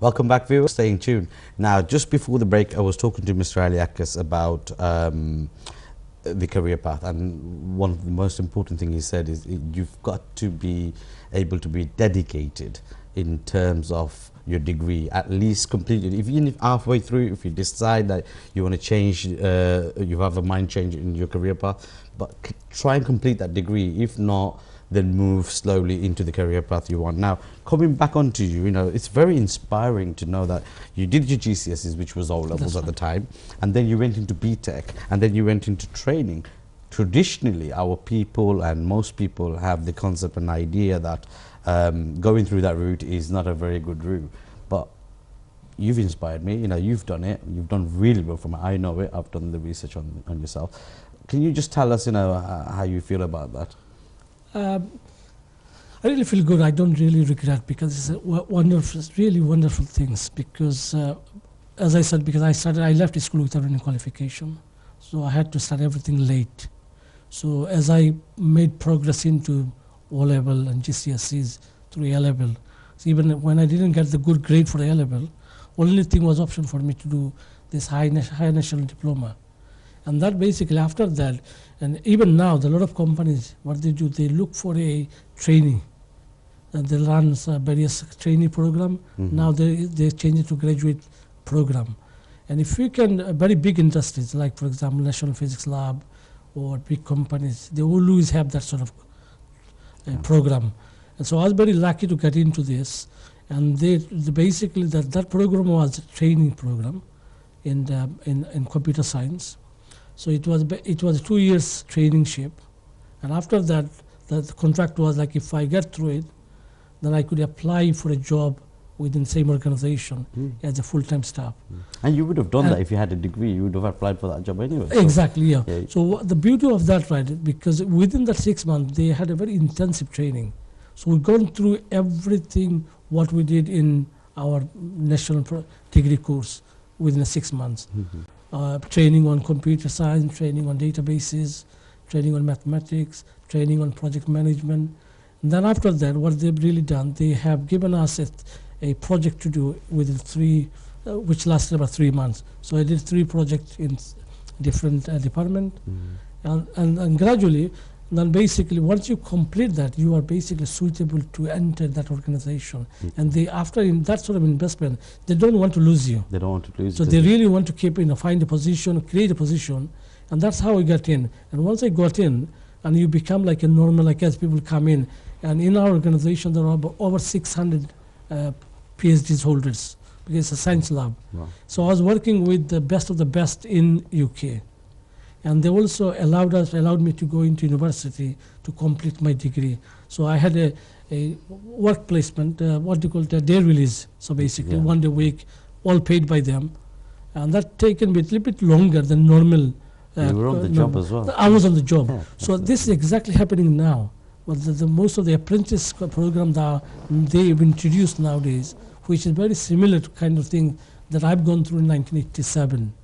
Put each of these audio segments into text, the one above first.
Welcome back, viewers. Staying tuned. Now, just before the break, I was talking to Mr. Aliakis about the career path, and one of the most important thing he said is you've got to be able to be dedicated in terms of your degree, at least completed. Even if halfway through, if you decide that you want to change, you have a mind change in your career path, but try and complete that degree. If not, then move slowly into the career path you want. Now, coming back onto you, it's very inspiring to know that you did your GCSEs, which was O levels at the time, and then you went into BTEC, and then you went into training. Traditionally, our people and most people have the concept and idea that going through that route is not a very good route. But you've inspired me. You've done it. You've done really well from it. I know it. I've done the research on yourself. Can you just tell us, how you feel about that? I really feel good. I don't really regret, because it's wonderful, really wonderful things. Because as I said, because I left school without any qualification, so I had to start everything late. So as I made progress into O level and GCSEs through A level, so even when I didn't get the good grade for A level, only thing was option for me to do this high national diploma. And that basically, after that, and even now, a lot of companies, what they do, they look for a trainee. And they run various trainee program. Now they change it to graduate program. And if you can, very big industries, like for example, National Physics Lab or big companies, they always have that sort of program. And so I was very lucky to get into this. And they basically, that program was a training program in computer science. So it was a 2 years trainingship, and after that, the contract was like, if I get through it, then I could apply for a job within the same organization as a full-time staff. And you would have done that if you had a degree. You would have applied for that job anyway. Exactly, yeah. So the beauty of that, right, because within that 6 months, they had a very intensive training. So we've gone through everything what we did in our national degree course within 6 months. Training on computer science, training on databases, training on mathematics, training on project management. And then after that, what they've really done, they have given us a project to do within which lasted about 3 months. So I did 3 projects in different departments. And gradually, then basically, once you complete that, you are basically suitable to enter that organization. And they, after that sort of investment, they don't want to lose you. They don't want to lose you. So they really want to keep, find a position, create a position. And that's how I got in. And once I got in, and you become like a normal, like as people come in. And in our organization, there are over 600 PhD holders, because it's a science lab. Wow. So I was working with the best of the best in UK. And they also allowed me to go into university to complete my degree. So I had a work placement, what do you call it, a day release. So basically, 1 day a week, all paid by them. And that taken me a little bit longer than normal. You were on the job as well. I was on the job. Yeah, so this is exactly happening now. But most of the apprentice program that they've introduced nowadays, which is very similar to kind of thing that I've gone through in 1987.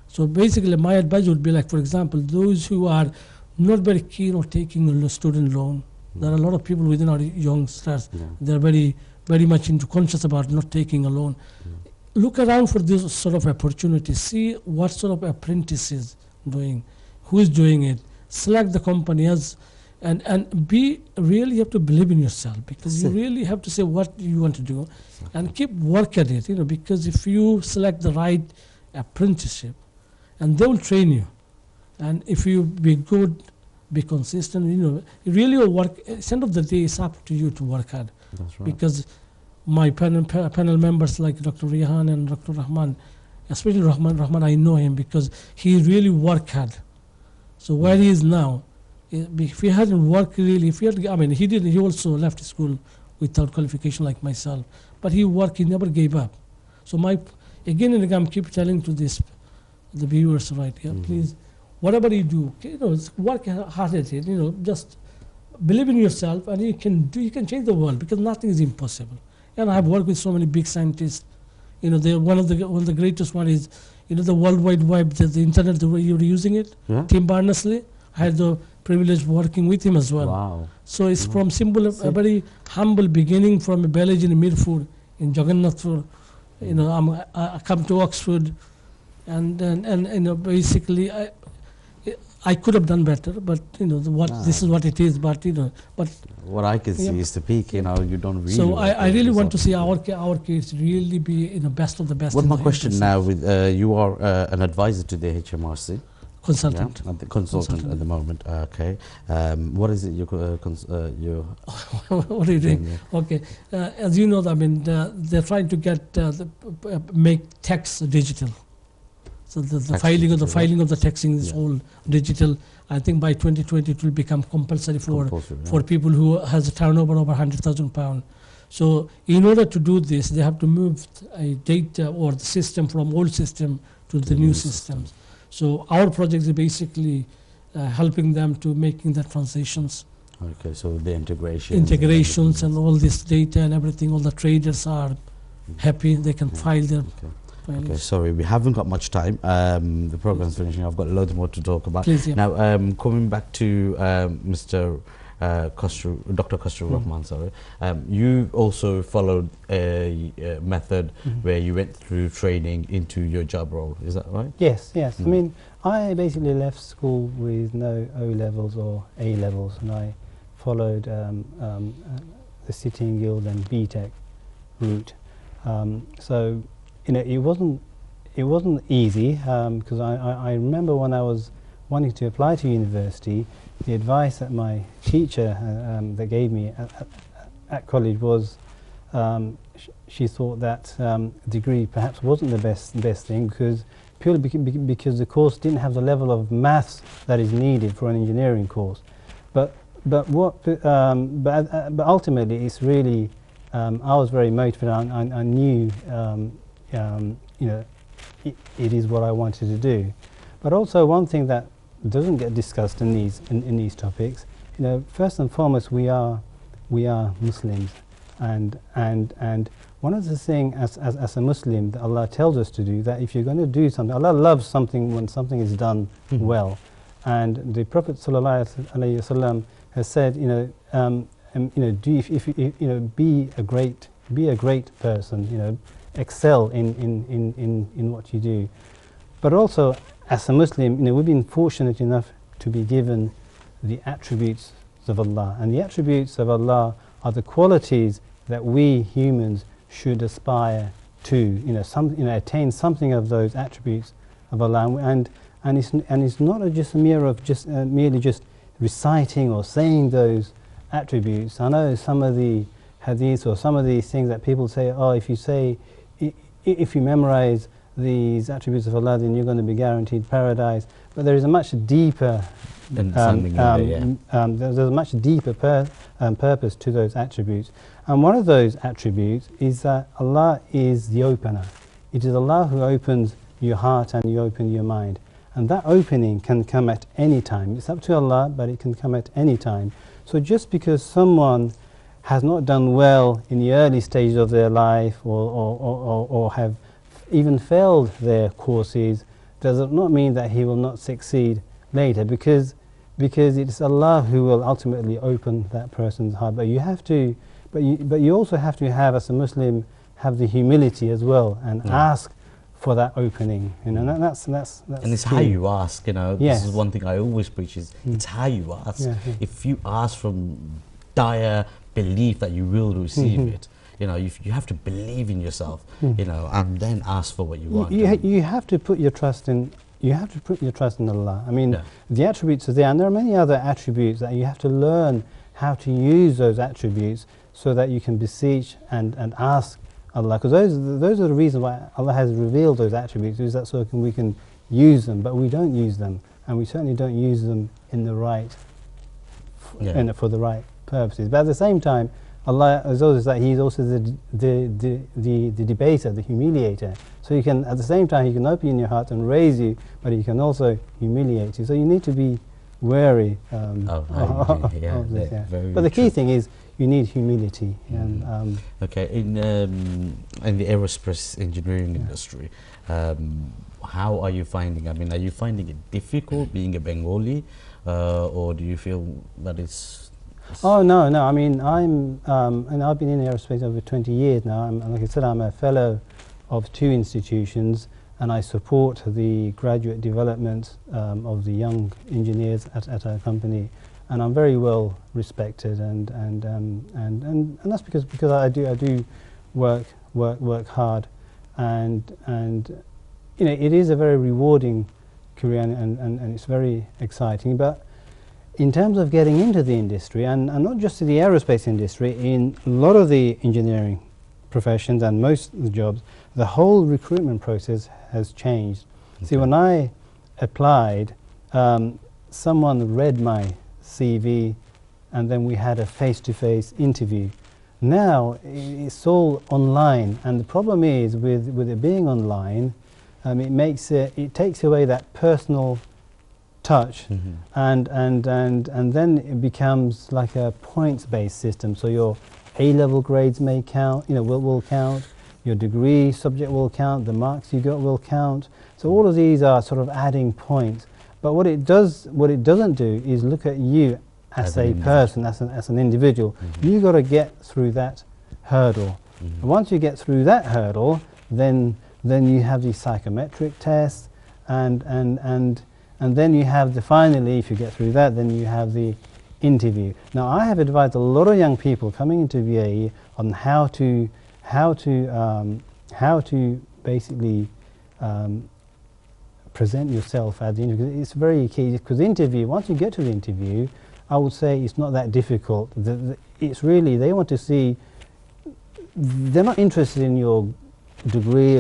So basically, my advice would be like, for example, those who are not very keen on taking a student loan. There are a lot of people within our youngsters. They're very, very much conscious about not taking a loan. Look around for this sort of opportunities. See what sort of apprentices doing, who is doing it. Select the company and be really, you have to believe in yourself, because you really have to say what you want to do, and keep work at it. Because if you select the right apprenticeship, and they will train you. And if you be good, be consistent, really your work, at the end of the day, it's up to you to work hard. That's right. Because my panel members like Dr. Rihan and Dr. Rahman, especially Rahman, I know him because he really worked hard. So where he is now, if he hadn't worked really, he also left school without qualification like myself. But he worked, he never gave up. So again and again, I keep telling to the viewers, right? Please, whatever you do, work hard at it. Just believe in yourself, and you can change the world, because nothing is impossible. And I've worked with so many big scientists. One of the greatest one is, the World Wide Web, the internet, the way you're using it. Tim Berners-Lee. I had the privilege of working with him as well. Wow. So it's from a very humble beginning, from a village in Mirpur in Jagannathpur, You know, I come to Oxford, and you know, basically I could have done better, but you know, this is what it is. But you know, but what I can see is the peak. You know, you don't really. So I really want to see our kids really be best of the best. What my question now with you are an advisor to the HMRC. Consultant. Yeah, the consultant at the moment. Okay. What is it you're what are you doing? Yeah. Okay. As you know, I mean, they're trying to get make text digital. So the filing of the taxing is all digital. I think by 2020 it will become compulsory for people who has a turnover over £100,000. So in order to do this, they have to move a data or the system from old system to the new systems. So our project is basically helping them to making the transitions. Okay, so the integrations and all this data and everything. All the traders are happy; they can file their. Okay, sorry, we haven't got much time. The program's finishing. I've got loads more to talk about. Please, yeah. Now, coming back to Mr. Dr. Khosrow Rahman, sorry. You also followed a method where you went through training into your job role. Is that right? Yes, yes. I mean, I basically left school with no O-levels or A-levels, and I followed the Sitting Guild and BTEC route. So, you know, it wasn't easy because I remember when I was wanting to apply to university, the advice that my teacher that gave me at college was she thought that degree perhaps wasn't the best thing purely because the course didn't have the level of maths that is needed for an engineering course. But ultimately it's really I was very motivated. I knew you know, it is what I wanted to do. But also one thing that doesn't get discussed in these topics, you know, first and foremost we are Muslims, and one of the things as a Muslim that Allah tells us to do, that if you're going to do something, Allah loves something when something is done well, and the Prophet ﷺ has said, you know, if you know, be a great person, you know, excel in what you do. But also as a Muslim, you know, we've been fortunate enough to be given the attributes of Allah, and the attributes of Allah are the qualities that we humans should aspire to, you know, attain something of those attributes of Allah, and it's not just a mirror of just merely just reciting or saying those attributes. I know some of the hadiths or some of these things that people say, oh, if you memorize these attributes of Allah, then you're going to be guaranteed paradise. But there is a much deeper there's a much deeper purpose to those attributes. And one of those attributes is that Allah is the opener. It is Allah who opens your heart and you open your mind. And that opening can come at any time. It's up to Allah, but it can come at any time. So just because someone has not done well in the early stages of their life or have even failed their courses, does not mean that he will not succeed later, because it's Allah who will ultimately open that person's heart. But you also have to have, as a Muslim, have the humility as well, and ask for that opening, you know. That's and it's key. how you ask, you know. Yes. This is one thing I always preach, is it's how you ask. Yeah. If you ask from dire belief that you will receive it, you know, you have to believe in yourself, you know, and then ask for what you want. You have to put your trust in. You have to put your trust in Allah. I mean, the attributes are there, and there are many other attributes that you have to learn how to use those attributes so that you can beseech and ask Allah, because those are the reasons why Allah has revealed those attributes, is that so we can use them, but we don't use them, and we certainly don't use them in the right for the right purposes. But at the same time, Allah is also that He is also the debater, the humiliator. So you can, at the same time, He can open your heart and raise you, but He can also humiliate you. So you need to be wary of this. But the key thing is you need humility. And okay, in the aerospace engineering industry, how are you finding? I mean, are you finding it difficult being a Bengali, or do you feel that it's? Oh no. I mean, and I've been in aerospace over 20 years now. Like I said, I'm a fellow of 2 institutions, and I support the graduate development of the young engineers at our company, and I'm very well respected, and that's because I do work hard, and you know, it is a very rewarding career, and it's very exciting. But in terms of getting into the industry, and not just the aerospace industry, in a lot of the engineering professions and most of the jobs, the whole recruitment process has changed. Okay. See, when I applied, someone read my CV, and then we had a face-to-face interview. Now it's all online, and the problem is with it being online, it takes away that personal touch, and then it becomes like a points-based system. So your A-level grades may count, will count. Your degree subject will count. The marks you got will count. So all of these are sort of adding points. But what it doesn't do is look at you as a person, as an individual. You got to get through that hurdle. And once you get through that hurdle, then you have the psychometric test, and then you have finally, if you get through that, then you have the interview. Now, I have advised a lot of young people coming into VAE on how to basically present yourself at the interview. It's very key, because once you get to the interview, I would say it's not that difficult. It's really, they want to see, they're not interested in your degree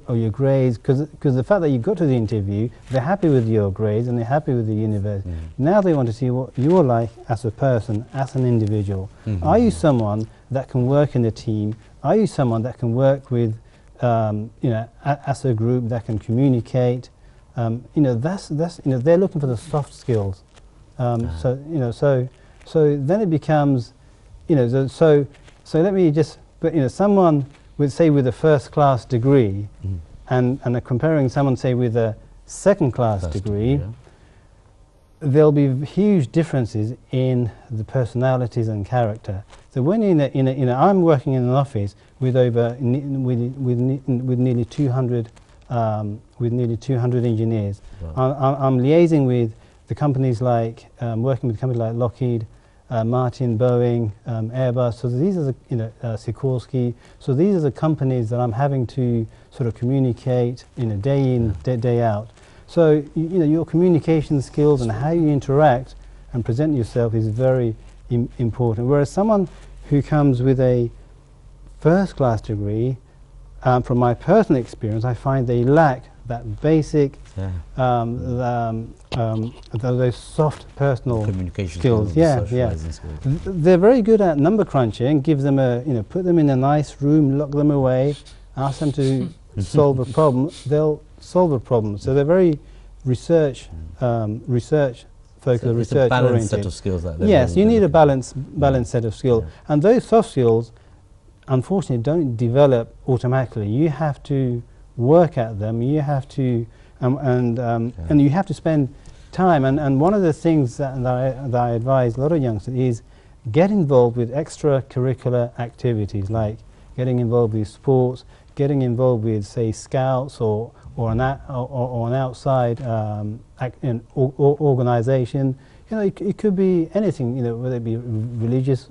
or your grades, because the fact that you got to the interview, they're happy with your grades and they're happy with the university. Now they want to see what you're like as a person, as an individual. Are you someone that can work in a team? Are you someone that can work with, as a group, that can communicate? They're looking for the soft skills. So then it becomes, so let me just, someone with a first-class degree, and comparing someone, say, with a second-class degree, there'll be huge differences in the personalities and character. So when I'm working in an office with nearly 200 engineers. Wow. I'm liaising with the companies like working with companies like Lockheed Martin, Boeing, Airbus. So these are the, Sikorsky. So these are the companies that I'm having to sort of communicate day in, day out. So your communication skills and how you interact and present yourself is very important. Whereas someone who comes with a first-class degree, from my personal experience, I find they lack that basic, those soft personal communication skills. Skills. They're very good at number crunching. Give them put them in a nice room, lock them away, ask them to solve a problem. They'll solve a problem. So they're very research focused, so research a balanced oriented. set of skills. Yes, you need a balanced set of skills, and those soft skills, unfortunately, don't develop automatically. You have to work at them. You have to, and you have to spend time. And one of the things that I advise a lot of youngsters is get involved with extracurricular activities, like getting involved with sports, getting involved with, say, scouts or an outside organization. It could be anything. Whether it be religious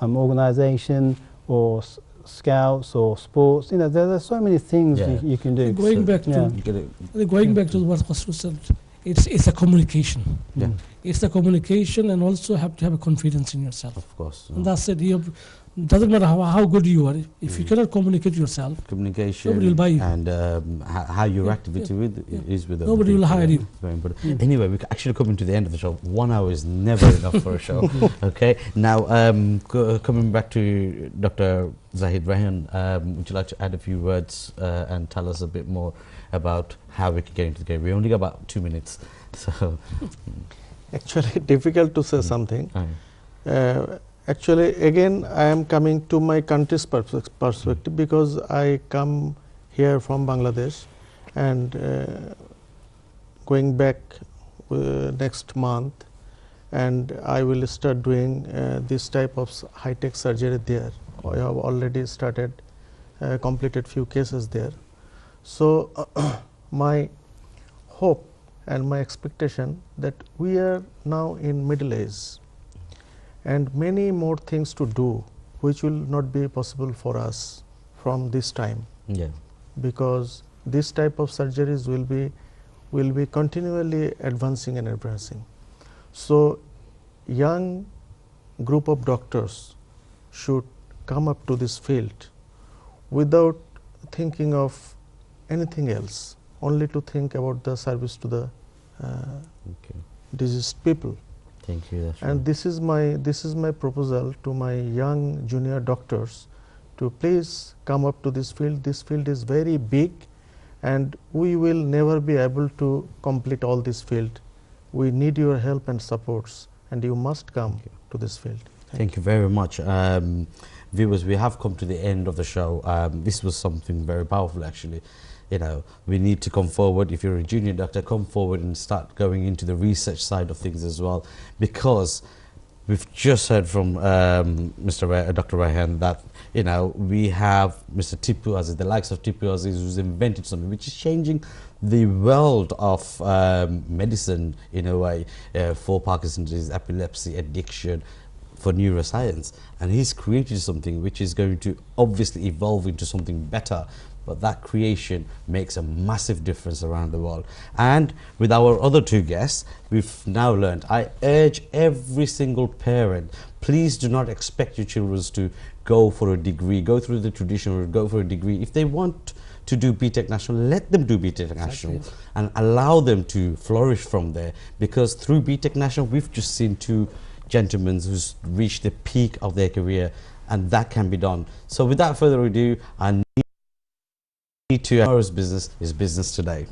organization or scouts or sports. There are so many things you can do. Going back to what Khosrow said, it's a communication. Yeah. It's the communication, and also have to have a confidence in yourself. Of course. And that's it. Doesn't matter how good you are. If you cannot communicate yourself, communication, nobody will buy you. And how your activity is with other nobody people. will hire you. Very important. Anyway, we're actually coming to the end of the show. 1 hour is never enough for a show. Okay. Now, coming back to Dr. Zahid Rehan, would you like to add a few words and tell us a bit more about how we can get into the game? We only got about 2 minutes, so. Actually, difficult to say something. Actually, again, I am coming to my country's perspective, because I come here from Bangladesh, and going back next month, and I will start doing this type of high-tech surgery there. I have already started completed few cases there. So my hope and my expectation that we are now in middle age and many more things to do which will not be possible for us from this time, because this type of surgeries will be continually advancing and advancing. So young group of doctors should come up to this field without thinking of anything else, only to think about the service to the diseased people. Thank you. And this is my proposal to my young junior doctors, to please come up to this field. This field is very big and we will never be able to complete all this field. We need your help and supports, and you must come to this field. Thank you very much. Viewers, we have come to the end of the show. This was something very powerful, actually. You know, we need to come forward. If you're a junior doctor, come forward and start going into the research side of things as well, because we've just heard from Dr. Raihan that, you know, we have Mr. Tipu Aziz, the likes of Tipu Aziz, who's invented something which is changing the world of medicine in a way, for Parkinson's disease, epilepsy, addiction, for neuroscience. And he's created something which is going to obviously evolve into something better. But that creation makes a massive difference around the world. And with our other two guests, we've now learned, I urge every single parent, please do not expect your children to go for a degree, go through the traditional route, go for a degree. If they want to do BTech National, let them do BTech National and allow them to flourish from there. Because through BTech National, we've just seen two gentlemen who's reached the peak of their career, and that can be done. So without further ado, I need to tomorrow's business is business today.